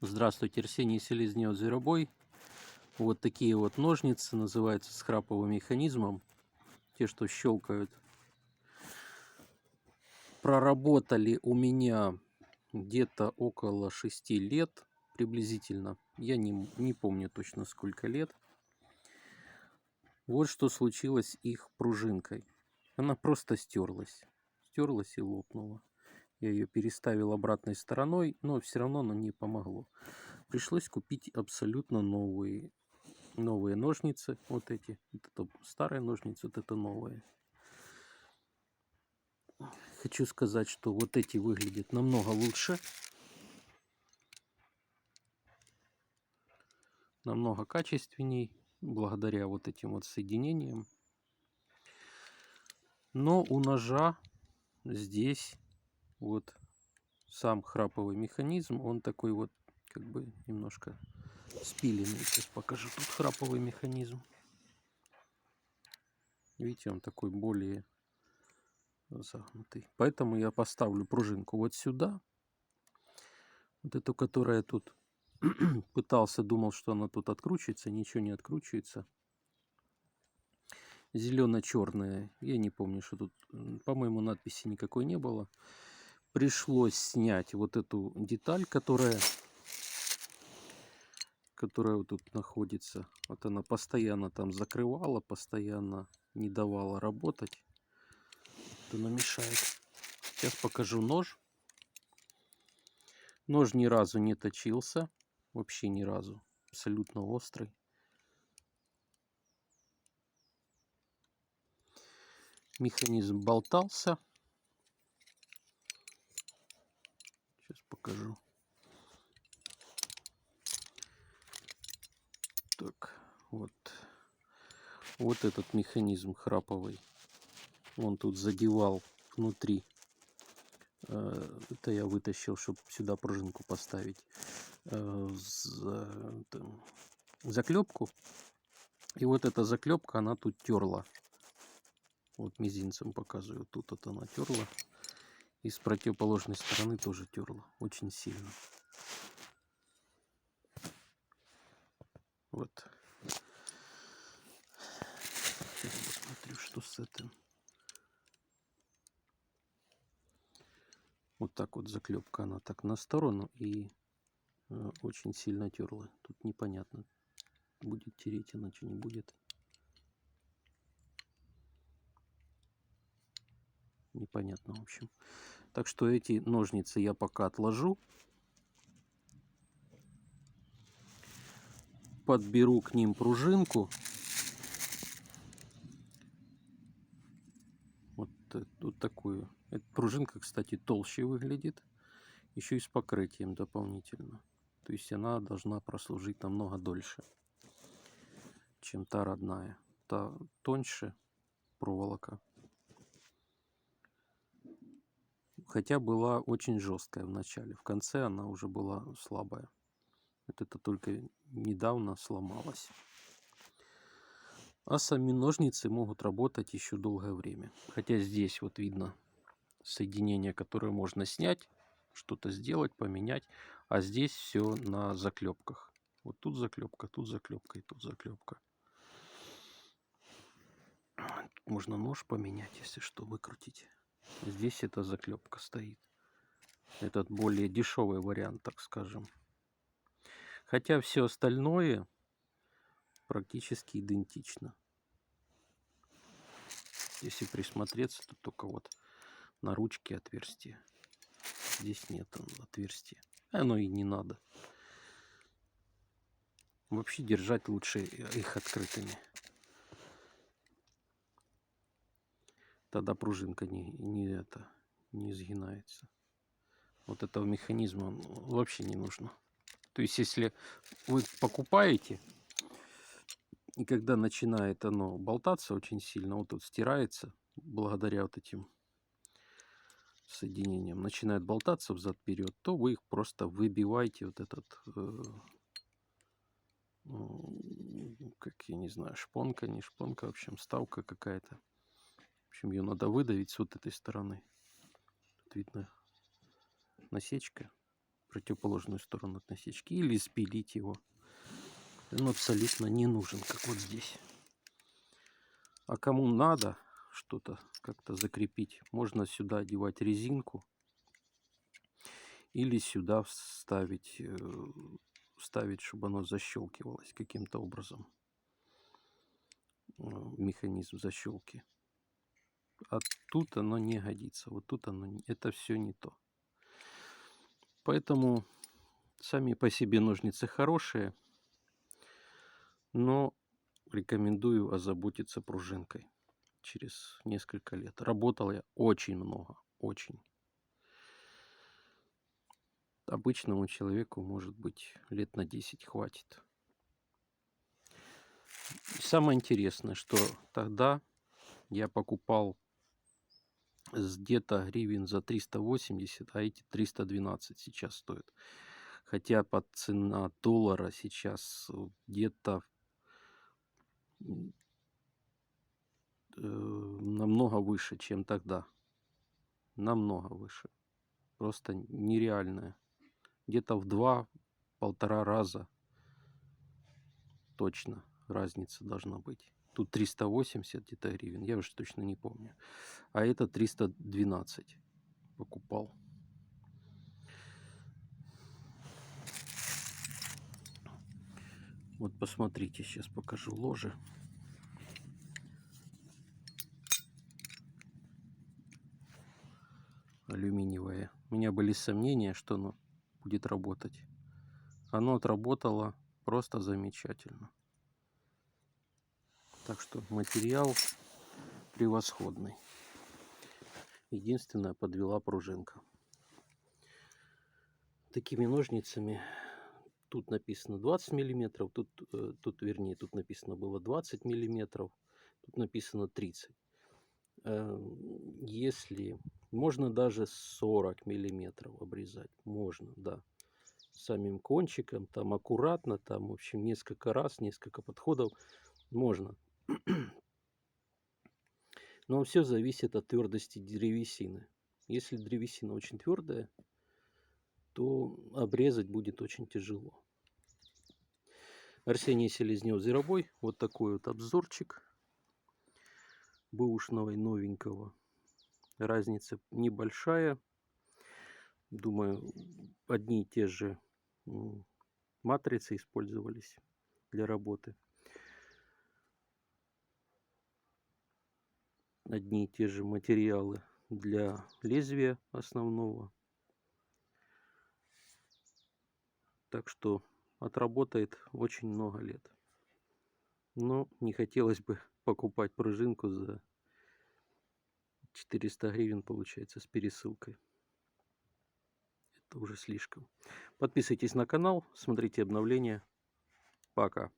Здравствуйте, Арсений Селезнев, Зверобой. Вот такие вот ножницы, называются с храповым механизмом. Те, что щелкают. Проработали у где-то около 6 лет приблизительно. Я не помню точно сколько лет. Вот что случилось с их пружинкой. Она просто стерлась. Стерлась и лопнула. Я ее переставил обратной стороной, но все равно оно не помогло. Пришлось купить абсолютно новые ножницы. Вот эти. Вот это старые ножницы, вот это новые. Хочу сказать, что вот эти выглядят намного лучше. Намного качественней. Благодаря вот этим вот соединениям. Но у ножа здесь вот сам храповый механизм. Он такой вот как бы немножко спиленный. Сейчас покажу. Тут храповый механизм. Видите, он такой более загнутый. Поэтому я поставлю пружинку вот сюда. Вот эту, которая тут пытался, думал, что она тут откручивается. Ничего не откручивается. Зелено-черная. Я не помню, что тут. По-моему, надписи никакой не было. Пришлось снять вот эту деталь, которая вот тут находится. Вот она постоянно там закрывала, постоянно не давала работать. Это она мешает. Сейчас покажу нож. Нож ни разу не точился. Вообще ни разу. Абсолютно острый. Механизм болтался. Сейчас покажу. Так, вот. Вот этот механизм храповый. Он тут задевал внутри. Это я вытащил, чтобы сюда пружинку поставить. Заклепку. И вот эта заклепка, она тут терла. Вот мизинцем показываю. Тут вот она терла. И с противоположной стороны тоже терла. Очень сильно. Вот. Сейчас посмотрю, что с этим. Вот так вот заклепка, она так на сторону и очень сильно терла. Тут непонятно, будет тереть, иначе не будет. Непонятно, в общем. Так что эти ножницы я пока отложу. Подберу к ним пружинку. Вот такую. Эта пружинка, кстати, толще выглядит. Еще и с покрытием дополнительно. То есть она должна прослужить намного дольше, чем та родная. Та тоньше проволока. Хотя была очень жесткая в начале. В конце она уже была слабая. Вот это только недавно сломалось. А сами ножницы могут работать еще долгое время. Хотя здесь вот видно соединение, которое можно снять, что-то сделать, поменять. А здесь все на заклепках. Вот тут заклепка и тут заклепка. Тут можно нож поменять, если что, выкрутить. Здесь эта заклепка стоит. Этот более дешевый вариант, так скажем. Хотя все остальное практически идентично. Если присмотреться, то только вот на ручке отверстие. Здесь нет отверстия. Оно и не надо. Вообще держать лучше их открытыми. Тогда пружинка не сгинается. Вот этого механизма вообще не нужно. То есть, если вы покупаете, и когда начинает оно болтаться очень сильно, вот тут стирается, благодаря вот этим соединениям, начинает болтаться взад-вперед, то вы их просто выбиваете, вот этот, как я не знаю, шпонка, не шпонка, в общем, вставка какая-то. В общем, ее надо выдавить с вот этой стороны. Тут видно насечка. противоположную сторону от насечки, или спилить его. Он абсолютно не нужен, как вот здесь. А кому надо что-то как-то закрепить, можно сюда одевать резинку или сюда вставить, чтобы оно защелкивалось каким-то образом. Механизм защелки. А тут оно не годится. Вот тут это все не то. Поэтому сами по себе ножницы хорошие, но рекомендую озаботиться пружинкой через несколько лет. Работал я очень много, очень. Обычному человеку, может быть, лет на 10 хватит. И самое интересное, что тогда я покупал где-то гривен за 380, а эти 312 сейчас стоят. Хотя цена доллара сейчас где-то намного выше, чем тогда. Намного выше. Просто нереальная. Где-то в 2-1,5 раза точно разница должна быть. Тут 380 где-то гривен, я уже точно не помню. А это 312 покупал. Вот посмотрите, сейчас покажу ложе. Алюминиевое. У меня были сомнения, что оно будет работать. Оно отработало просто замечательно. Так что материал превосходный. Единственное, подвела пружинка. Такими ножницами тут написано 20 миллиметров, тут написано было 20 миллиметров, тут написано 30. Если можно даже 40 миллиметров обрезать, можно, да, самим кончиком, там аккуратно, там, в общем, несколько раз, несколько подходов можно. Но все зависит от твердости древесины. Если древесина очень твердая, то обрезать будет очень тяжело. Арсений Селезнев, Зверобой. Вот такой вот обзорчик бэушного и новенького. Разница небольшая. Думаю, одни и те же матрицы использовались для работы. Одни и те же материалы для лезвия основного. Так что отработает очень много лет. Но не хотелось бы покупать пружинку за 400 гривен, получается, с пересылкой. Это уже слишком. Подписывайтесь на канал, смотрите обновления. Пока.